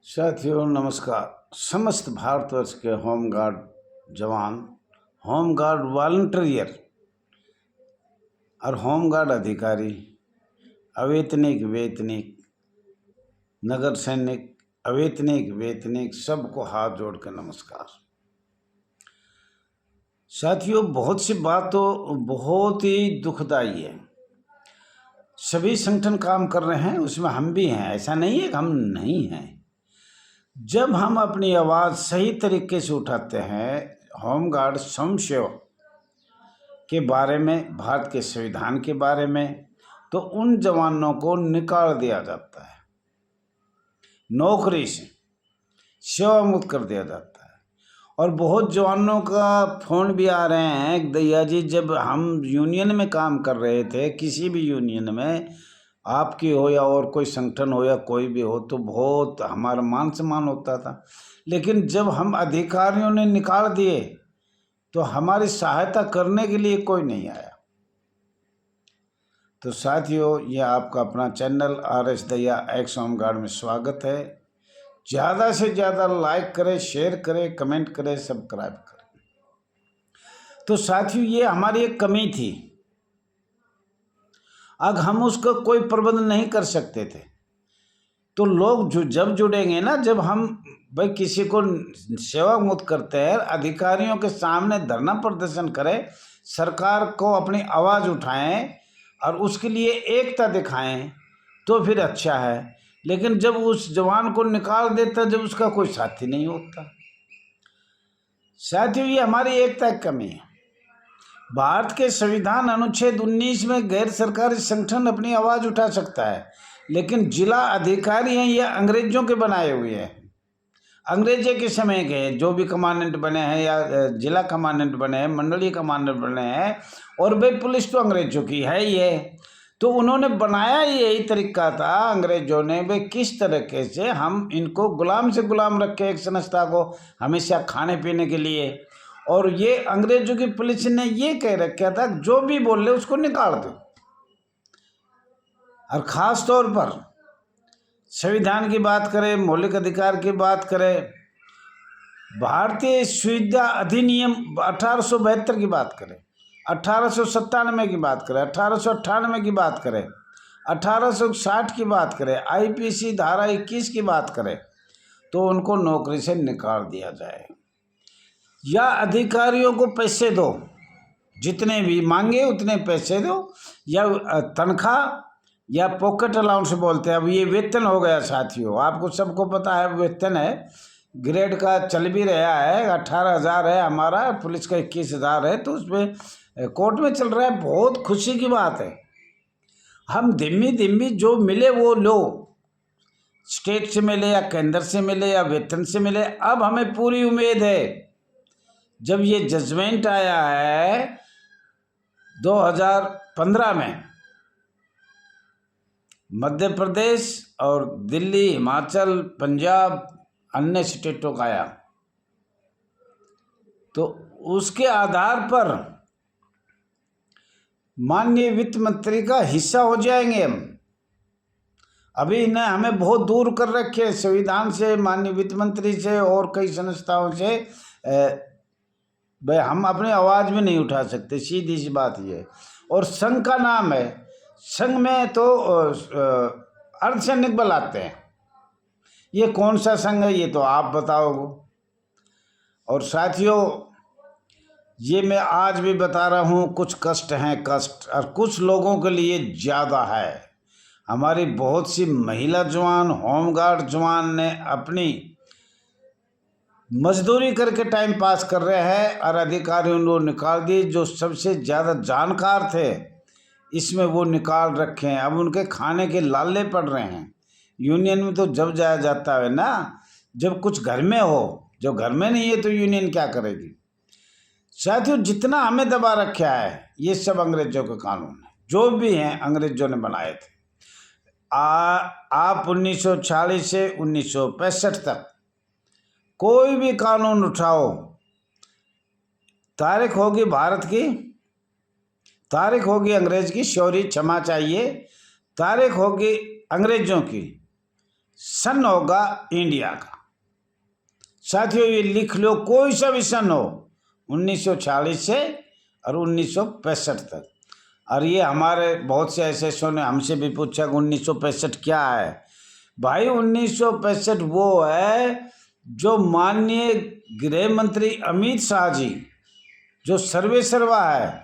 साथियों नमस्कार। समस्त भारतवर्ष के होमगार्ड जवान, होमगार्ड वॉलंटियर और होमगार्ड अधिकारी, अवेतनिक वेतनिक, नगर सैनिक, अवेतनिक वेतनिक, सबको हाथ जोड़ कर नमस्कार। साथियों, बहुत सी बात तो बहुत ही दुखदाई है। सभी संगठन काम कर रहे हैं, उसमें हम भी हैं, ऐसा नहीं है कि हम नहीं हैं। जब हम अपनी आवाज़ सही तरीके से उठाते हैं होमगार्ड स्वयंसेवक के बारे में, भारत के संविधान के बारे में, तो उन जवानों को निकाल दिया जाता है, नौकरी से सेवा मुक्त कर दिया जाता है। और बहुत जवानों का फ़ोन भी आ रहे हैं, दैया जी जब हम यूनियन में काम कर रहे थे, किसी भी यूनियन में, आपकी हो या और कोई संगठन हो या कोई भी हो, तो बहुत हमारा मान सम्मान होता था। लेकिन जब हम अधिकारियों ने निकाल दिए तो हमारी सहायता करने के लिए कोई नहीं आया। तो साथियों, ये आपका अपना चैनल RS दैया एक्स होमगार्ड में स्वागत है। ज़्यादा से ज़्यादा लाइक करें, शेयर करें, कमेंट करें, सब्सक्राइब करें। तो साथियों, ये हमारी एक कमी थी। अब हम उसका कोई प्रबंध नहीं कर सकते थे। तो लोग जो जब जुड़ेंगे ना, जब हम भाई किसी को सेवा मुक्त करते हैं, अधिकारियों के सामने धरना प्रदर्शन करें, सरकार को अपनी आवाज़ उठाएं और उसके लिए एकता दिखाएं, तो फिर अच्छा है। लेकिन जब उस जवान को निकाल देता, जब उसका कोई साथी नहीं होता। साथियों, ये हमारी एकता की कमी है। भारत के संविधान अनुच्छेद 19 में गैर सरकारी संगठन अपनी आवाज़ उठा सकता है, लेकिन जिला अधिकारी हैं ये अंग्रेजों के बनाए हुए हैं। अंग्रेजों के समय के जो भी कमांडेंट बने हैं या जिला कमांडेंट बने हैं, मंडलीय कमांडेंट बने हैं, और भाई पुलिस तो अंग्रेजों की है ही है। तो उन्होंने बनाया यही तरीका था अंग्रेजों ने, भाई किस तरीके से हम इनको गुलाम से गुलाम रखे एक संस्था को, हमेशा खाने पीने के लिए। और ये अंग्रेजों की पुलिस ने ये कह रखा था जो भी बोल ले उसको निकाल दो। और ख़ास तौर पर संविधान की बात करें, मौलिक अधिकार की बात करें, भारतीय सुविधा अधिनियम 1872 की बात करें, 1897 की बात करें, 1898 की बात करें, 1860 की बात करें, IPC धारा 21 की बात करें, तो उनको नौकरी से निकाल दिया जाए या अधिकारियों को पैसे दो, जितने भी मांगे उतने पैसे दो, या तनख्वाह या पॉकेट अलाउंस बोलते हैं। अब ये वेतन हो गया साथियों, आपको सबको पता है वेतन है, ग्रेड का चल भी रहा है, 18,000 है हमारा, पुलिस का 21,000 है, तो उसमें कोर्ट में चल रहा है। बहुत खुशी की बात है। हम धीमी धीमी जो मिले वो लो, स्टेट से मिले या केंद्र से मिले या वेतन से मिले। अब हमें पूरी उम्मीद है, जब ये जजमेंट आया है 2015 में, मध्य प्रदेश और दिल्ली, हिमाचल, पंजाब, अन्य स्टेटों का आया, तो उसके आधार पर माननीय वित्त मंत्री का हिस्सा हो जाएंगे हम। अभी इन्हें हमें बहुत दूर कर रखे संविधान से, माननीय वित्त मंत्री से और कई संस्थाओं से। भाई हम अपनी आवाज़ भी नहीं उठा सकते, सीधी सी बात ये। और संघ का नाम है, संघ में तो अर्धसैनिक बल आते हैं। ये कौन सा संघ है ये तो आप बताओगे। और साथियों, ये मैं आज भी बता रहा हूँ, कुछ कष्ट हैं, कष्ट, और कुछ लोगों के लिए ज़्यादा है। हमारी बहुत सी महिला जवान, होमगार्ड जवान ने अपनी मजदूरी करके टाइम पास कर रहे हैं, और अधिकारियों ने निकाल दिए। जो सबसे ज़्यादा जानकार थे इसमें वो निकाल रखे हैं। अब उनके खाने के लाले पड़ रहे हैं। यूनियन में तो जब जाया जाता है ना, जब कुछ घर में हो, जब घर में नहीं है तो यूनियन क्या करेगी। साथियों, जितना हमें दबा रखा है ये सब अंग्रेजों के कानून है, जो भी हैं अंग्रेजों ने बनाए थे। आप 1940 से 1965 तक कोई भी कानून उठाओ, तारीख होगी भारत की, तारीख होगी अंग्रेज की, सॉरी क्षमा चाहिए, तारीख होगी अंग्रेजों की। सन होगा इंडिया का। साथियों ये लिख लो, कोई सा भी सन हो, 1940 से और 1965 तक। और ये हमारे बहुत से ऐसे ने हमसे भी पूछा कि 1965 क्या है। भाई 1965 वो है जो माननीय गृह मंत्री अमित शाह जी, जो सर्वे सर्वा है,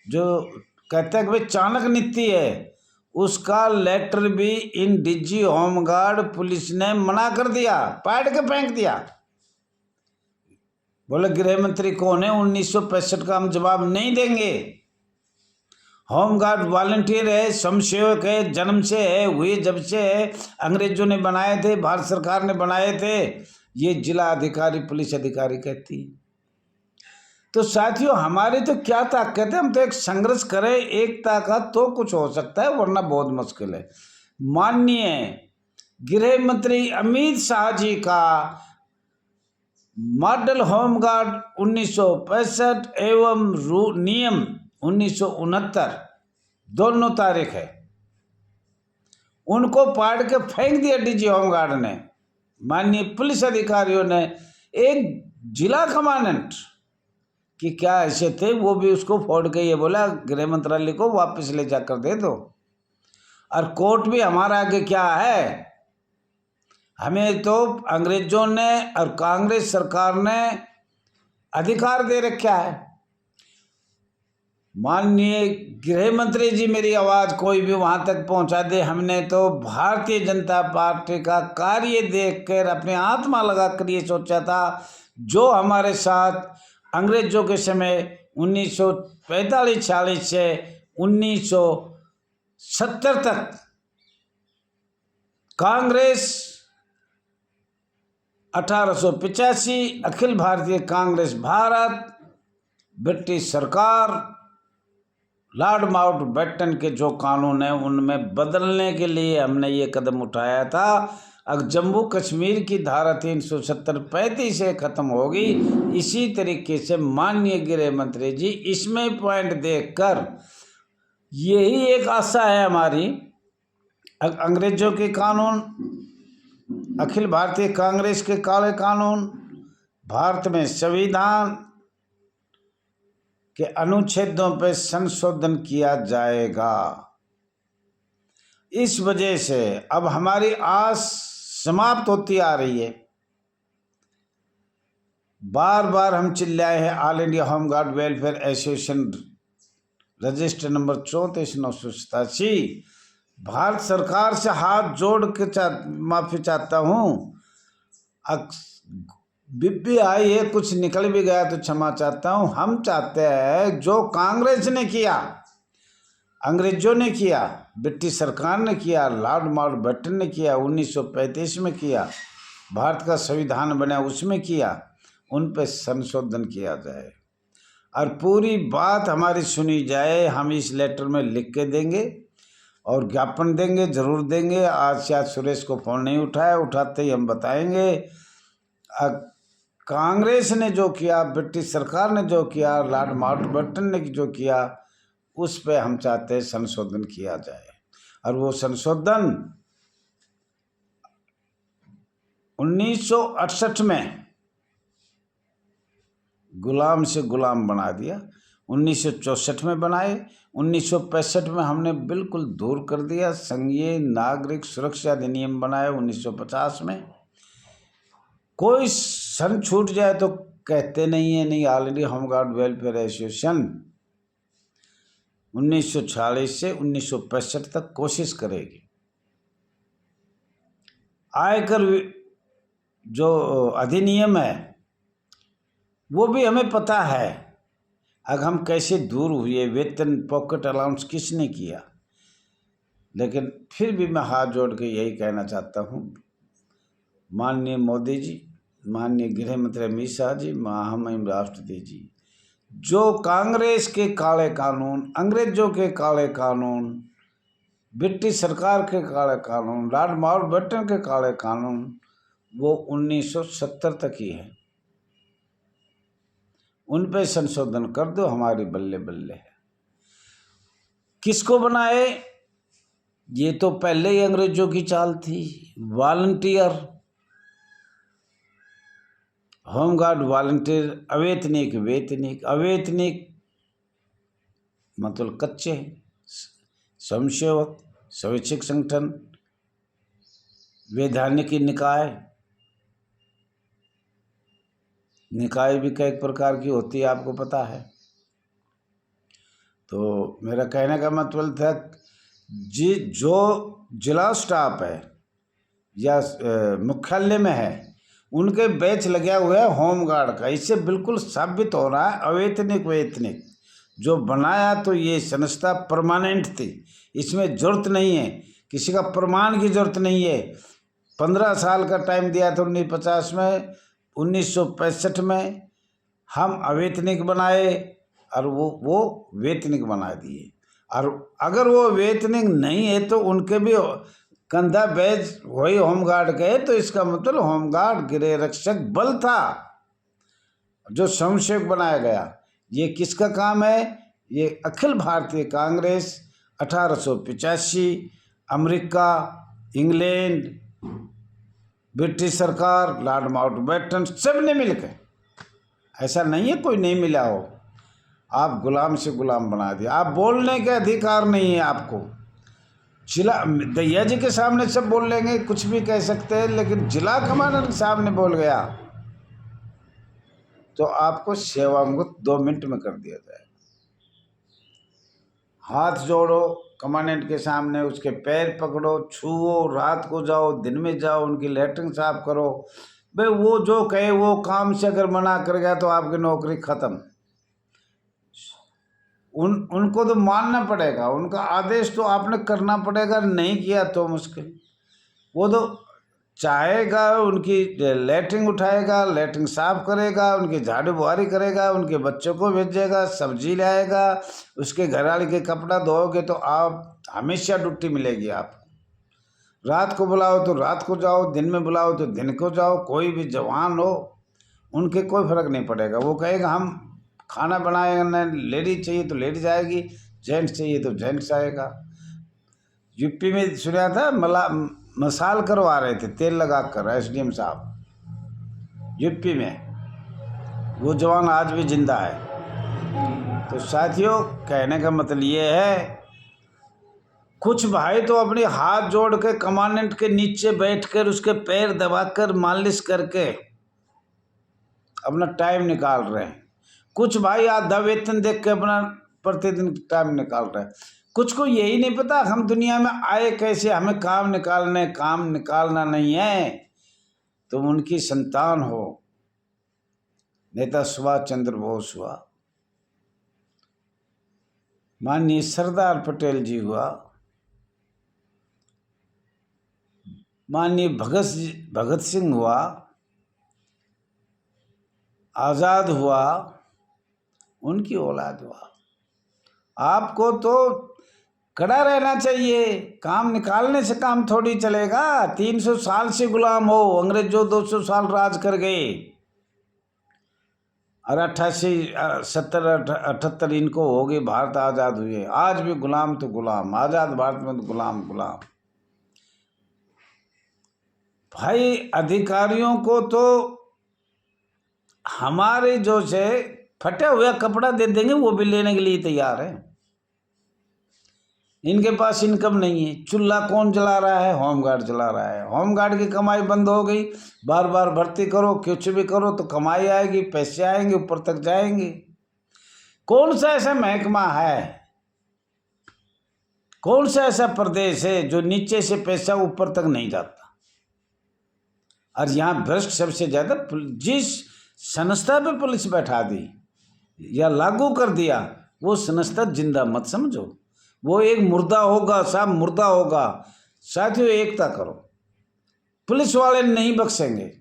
जो कहते हैं कि भाई चाणक्य नीति है, उसका लेटर भी इन डीजी होमगार्ड पुलिस ने मना कर दिया, पाट के फेंक दिया। बोले गृह मंत्री कौन है, 1965 का हम जवाब नहीं देंगे। होमगार्ड वॉलंटियर है, स्वयंसेवक है, जन्म से है, हुए जब से है, अंग्रेजों ने बनाए थे, भारत सरकार ने बनाए थे, ये जिला अधिकारी पुलिस अधिकारी कहती है। तो साथियों हमारी तो क्या ताकत है, हम तो एक संघर्ष करें एकता का तो कुछ हो सकता है, वरना बहुत मुश्किल है। माननीय गृह मंत्री अमित शाह जी का मॉडल होमगार्ड 1965 एवं नियम 1969 दोनों तारीख है, उनको पाड़ के फेंक दिया डीजी होमगार्ड ने। माननीय पुलिस अधिकारियों ने, एक जिला कमांडेंट कि क्या ऐसे थे, वो भी उसको फोड़ के ये बोला गृह मंत्रालय को वापस ले जाकर दे दो। और कोर्ट भी हमारा आगे क्या है, हमें तो अंग्रेजों ने और कांग्रेस सरकार ने अधिकार दे रखा है। माननीय गृह मंत्री जी मेरी आवाज़ कोई भी वहाँ तक पहुँचा दे, हमने तो भारतीय जनता पार्टी का कार्य देखकर अपने आत्मा लगा कर ये सोचा था, जो हमारे साथ अंग्रेजों के समय 1945-46 से 1970 तक कांग्रेस, 1885 अखिल भारतीय कांग्रेस भारत, ब्रिटिश सरकार, लॉर्ड माउंटबेटन के जो कानून है उनमें बदलने के लिए हमने ये कदम उठाया था। अब जम्मू कश्मीर की धारा 370-35 से खत्म होगी। इसी तरीके से माननीय गृह मंत्री जी इसमें पॉइंट देखकर, यही एक आशा है हमारी, अंग्रेजों के कानून, अखिल भारतीय कांग्रेस के काले कानून, भारत में संविधान के अनुच्छेदों पर संशोधन किया जाएगा। इस वजह से अब हमारी आस समाप्त होती आ रही है। बार बार हम चिल्लाए हैं, all India home guard welfare association register number 34,987, Bharat सरकार से हाथ जोड़ के माफी चाहता हूँ। बिप्पी आई है, कुछ निकल भी गया तो क्षमा चाहता हूँ। हम चाहते हैं जो कांग्रेस ने किया, अंग्रेजों ने किया, ब्रिटिश सरकार ने किया, लॉर्ड माउंटबेटन ने किया, 1935 में किया, भारत का संविधान बना उसमें किया, उन पर संशोधन किया जाए और पूरी बात हमारी सुनी जाए। हम इस लेटर में लिख के देंगे और ज्ञापन देंगे, जरूर देंगे। आज शायद सुरेश को फ़ोन नहीं उठाया, उठाते ही हम बताएंगे। कांग्रेस ने जो किया, ब्रिटिश सरकार ने जो किया, लॉर्ड माउंटबेटन ने जो किया, उस पे हम चाहते हैं संशोधन किया जाए। और वो संशोधन 1968 में गुलाम से गुलाम बना दिया, 1964 में बनाए, 1965 में हमने बिल्कुल दूर कर दिया। संघीय नागरिक सुरक्षा अधिनियम बनाया 1950 में। कोई सन छूट जाए तो कहते नहीं है, नहीं, all India home guard welfare association 1946 से 1965 तक कोशिश करेगी। आयकर जो अधिनियम है वो भी हमें पता है, अब हम कैसे दूर हुए, वेतन पॉकेट अलाउंस किसने किया। लेकिन फिर भी मैं हाथ जोड़ के यही कहना चाहता हूँ, माननीय मोदी जी, माननीय गृह मंत्री अमित शाह जी, महामहिम राष्ट्रपति जी, जो कांग्रेस के काले कानून, अंग्रेजों के काले कानून, ब्रिटिश सरकार के काले कानून, लॉर्ड माउंटबेटन के काले कानून, वो 1970 तक ही है, उन पे संशोधन कर दो, हमारी बल्ले बल्ले है। किसको बनाए? ये तो पहले ही अंग्रेजों की चाल थी। वॉलंटियर, होमगार्ड, वॉलंटियर, अवैतनिक, वैतनिक। अवैतनिक मतलब कच्चे, स्वयंसेवक, स्वैच्छिक संगठन, वैधानिक निकाय। निकाय भी कई प्रकार की होती है, आपको पता है। तो मेरा कहने का मतलब था जो जिला स्टाफ है या मुख्यालय में है, उनके बैच लगा हुआ है होमगार्ड का। इससे बिल्कुल साबित हो रहा है अवैतनिक वैतनिक जो बनाया तो ये संस्था परमानेंट थी, इसमें जरूरत नहीं है, किसी का प्रमाण की जरूरत नहीं है। 15 साल का टाइम दिया था 1950 में, 1965 में हम अवैतनिक बनाए और वो वैतनिक बना दिए। और अगर वो वैतनिक नहीं है तो उनके भी कंधा बैच वही होमगार्ड गए, तो इसका मतलब होमगार्ड गृह रक्षक बल था जो स्वयंसेवक बनाया गया। ये किसका काम है? ये Akhil Bharatiya Congress 1885, America, England, British सरकार, लॉर्ड माउंटबेटन, सब ने मिलकर, ऐसा नहीं है कोई नहीं मिला हो। आप गुलाम से गुलाम बना दिया। आप बोलने के अधिकार नहीं है आपको। जिला दैया जी के सामने सब बोल लेंगे, कुछ भी कह सकते हैं, लेकिन जिला कमांडर के सामने बोल गया तो आपको सेवामुक्त 2 मिनट में कर दिया जाए। हाथ जोड़ो कमांडेंट के सामने, उसके पैर पकड़ो, छुओ, रात को जाओ, दिन में जाओ, उनकी लेटरिन साफ करो। भाई वो जो कहे वो काम से अगर मना कर गया तो आपकी नौकरी खत्म। उनको तो मानना पड़ेगा, उनका आदेश तो आपने करना पड़ेगा, नहीं किया तो मुश्किल। वो तो चाहेगा, उनकी लेटरिन उठाएगा, लेटरिन साफ करेगा, उनकी झाड़ू बुहारी करेगा, उनके बच्चों को भेजेगा, सब्जी लाएगा, उसके घरवाले के कपड़ा धोओगे तो आप हमेशा ड्यूटी मिलेगी आपको। रात को बुलाओ तो रात को जाओ, दिन में बुलाओ तो दिन को जाओ। कोई भी जवान हो, उनके कोई फर्क नहीं पड़ेगा। वो कहेगा हम खाना बनाएगा, लेडीज चाहिए तो लेडीज आएगी, जेंट्स चाहिए तो जेंट्स आएगा। यूपी में सुना था मसाल करवा रहे थे तेल लगा कर एसडीएम साहब यूपी में, वो जवान आज भी जिंदा है। तो साथियों, कहने का मतलब ये है, कुछ भाई तो अपने हाथ जोड़ के कमांडेंट के नीचे बैठकर उसके पैर दबाकर मालिश करके अपना टाइम निकाल रहे हैं। कुछ भाई आधा वेतन देख के अपना प्रतिदिन टाइम निकाल रहे हैं। कुछ को यही नहीं पता हम दुनिया में आए कैसे, हमें काम निकालना नहीं है। तुम उनकी संतान हो, नेता सुभाष चंद्र बोस हुआ, माननीय सरदार पटेल जी हुआ, माननीय भगत सिंह हुआ, आज़ाद हुआ, उनकी औलाद हुआ। आपको तो कड़ा रहना चाहिए, काम निकालने से काम थोड़ी चलेगा। 300 साल से गुलाम हो, अंग्रेज जो 200 साल राज कर गए और 88, 70, 78 इनको हो गए, भारत आज़ाद हुए। आज भी गुलाम तो गुलाम, आज़ाद भारत में तो गुलाम। भाई अधिकारियों को तो हमारे जो से फटा हुआ कपड़ा दे देंगे, वो भी लेने के लिए तैयार है। इनके पास इनकम नहीं है। चूल्हा कौन जला रहा है? होमगार्ड जला रहा है। होमगार्ड की कमाई बंद हो गई, बार बार भर्ती करो, कुछ भी करो तो कमाई आएगी, पैसे आएंगे, ऊपर तक जाएंगे। कौन सा ऐसा महकमा है, कौन सा ऐसा प्रदेश है जो नीचे से पैसा ऊपर तक नहीं जाता? और यहाँ भ्रष्ट सबसे ज्यादा। जिस संस्था पे पुलिस बैठा दी या लागू कर दिया, वो संस्था जिंदा मत समझो, वो एक मुर्दा होगा, सब मुर्दा होगा। साथियों, एकता करो, पुलिस वाले नहीं बख्शेंगे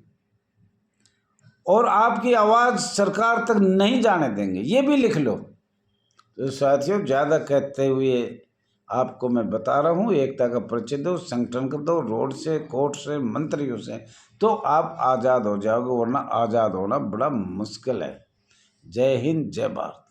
और आपकी आवाज़ सरकार तक नहीं जाने देंगे, ये भी लिख लो। तो साथियों, ज़्यादा कहते हुए आपको मैं बता रहा हूँ, एकता का परिचय दो, संगठन कर दो, रोड से, कोर्ट से, मंत्रियों से, तो आप आज़ाद हो जाओगे, वरना आज़ाद होना बड़ा मुश्किल है। जय हिंद, जय भारत।